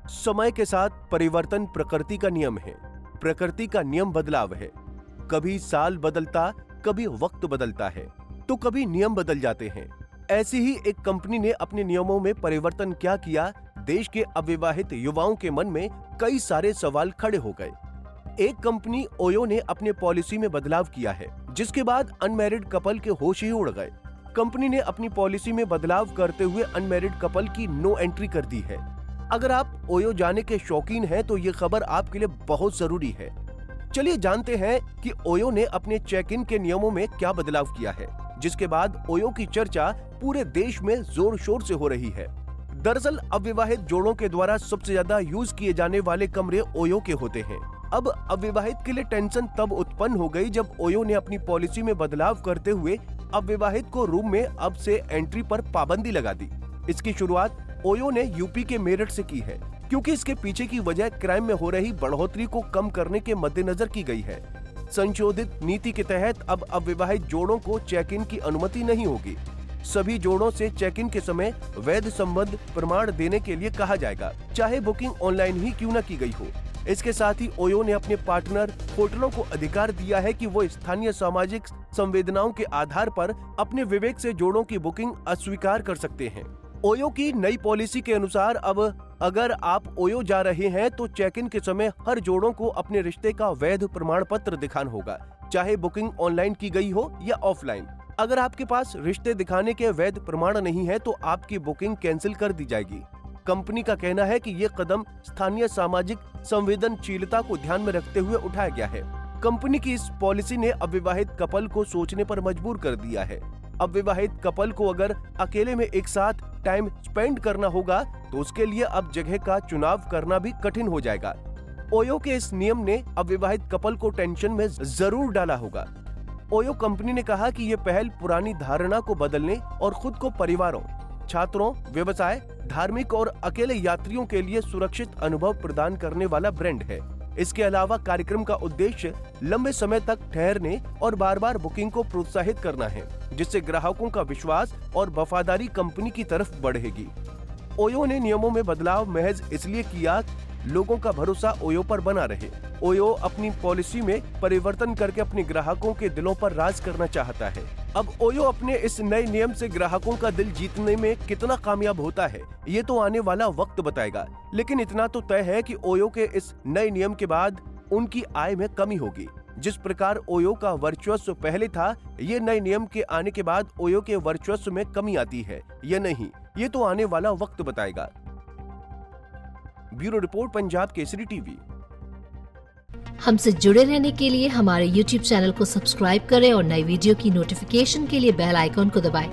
समय के साथ परिवर्तन प्रकृति का नियम है। प्रकृति का नियम बदलाव है। कभी साल बदलता, कभी वक्त बदलता है, तो कभी नियम बदल जाते हैं। ऐसी ही एक कंपनी ने अपने नियमों में परिवर्तन क्या किया, देश के अविवाहित युवाओं के मन में कई सारे सवाल खड़े हो गए। एक कंपनी ओयो ने अपने पॉलिसी में बदलाव किया है, जिसके बाद अनमैरिड कपल के होश ही उड़ गए। कंपनी ने अपनी पॉलिसी में बदलाव करते हुए अनमैरिड कपल की नो एंट्री कर दी है। अगर आप ओयो जाने के शौकीन हैं तो ये खबर आपके लिए बहुत जरूरी है। चलिए जानते हैं कि ओयो ने अपने चेक इन के नियमों में क्या बदलाव किया है, जिसके बाद ओयो की चर्चा पूरे देश में जोर शोर से हो रही है। दरअसल अविवाहित जोड़ों के द्वारा सबसे ज्यादा यूज किए जाने वाले कमरे ओयो के होते हैं। अब अविवाहित के लिए टेंशन तब उत्पन्न हो गई जब ओयो ने अपनी पॉलिसी में बदलाव करते हुए अविवाहित को रूम में अब से एंट्री पर पाबंदी लगा दी। इसकी शुरुआत ओयो ने यूपी के मेरठ से की है, क्योंकि इसके पीछे की वजह क्राइम में हो रही बढ़ोतरी को कम करने के मद्देनजर की गई है। संशोधित नीति के तहत अब अविवाहित जोड़ों को चेक इन की अनुमति नहीं होगी। सभी जोड़ों से चेक इन के समय वैध संबंध प्रमाण देने के लिए कहा जाएगा, चाहे बुकिंग ऑनलाइन ही क्यों न की गई हो। इसके साथ ही ओयो ने अपने पार्टनर होटलों को अधिकार दिया है कि वो स्थानीय सामाजिक संवेदनाओं के आधार पर अपने विवेक से जोड़ों की बुकिंग अस्वीकार कर सकते हैं। ओयो की नई पॉलिसी के अनुसार अब अगर आप ओयो जा रहे हैं तो चेक इन के समय हर जोड़ों को अपने रिश्ते का वैध प्रमाण पत्र दिखाना होगा, चाहे बुकिंग ऑनलाइन की गई हो या ऑफलाइन। अगर आपके पास रिश्ते दिखाने के वैध प्रमाण नहीं है तो आपकी बुकिंग कैंसिल कर दी जाएगी। कंपनी का कहना है कि ये कदम स्थानीय सामाजिक संवेदनशीलता को ध्यान में रखते हुए उठाया गया है। कंपनी की इस पॉलिसी ने अविवाहित कपल को सोचने पर मजबूर कर दिया है। अविवाहित कपल को अगर अकेले में एक साथ टाइम स्पेंड करना होगा तो उसके लिए अब जगह का चुनाव करना भी कठिन हो जाएगा। ओयो के इस नियम ने अविवाहित कपल को टेंशन में जरूर डाला होगा। ओयो कंपनी ने कहा कि ये पहल पुरानी धारणा को बदलने और खुद को परिवारों, छात्रों, व्यवसाय, धार्मिक और अकेले यात्रियों के लिए सुरक्षित अनुभव प्रदान करने वाला ब्रांड है। इसके अलावा कार्यक्रम का उद्देश्य लंबे समय तक ठहरने और बार बार बुकिंग को प्रोत्साहित करना है, जिससे ग्राहकों का विश्वास और वफादारी कंपनी की तरफ बढ़ेगी। ओयो ने नियमों में बदलाव महज इसलिए किया लोगों का भरोसा ओयो पर बना रहे। ओयो अपनी पॉलिसी में परिवर्तन करके अपने ग्राहकों के दिलों पर राज करना चाहता है। अब ओयो अपने इस नए नियम से ग्राहकों का दिल जीतने में कितना कामयाब होता है, ये तो आने वाला वक्त बताएगा। लेकिन इतना तो तय है कि ओयो के इस नए नियम के बाद उनकी आय में कमी होगी। जिस प्रकार ओयो का वर्चस्व पहले था, ये नए नियम के आने के बाद ओयो के वर्चस्व में कमी आती है या नहीं, ये तो आने वाला वक्त बताएगा। Bureau report, Punjab Kesari TV. हमसे जुड़े रहने के लिए हमारे YouTube चैनल को सब्सक्राइब करें और नई वीडियो की नोटिफिकेशन के लिए बेल आइकॉन को दबाएं।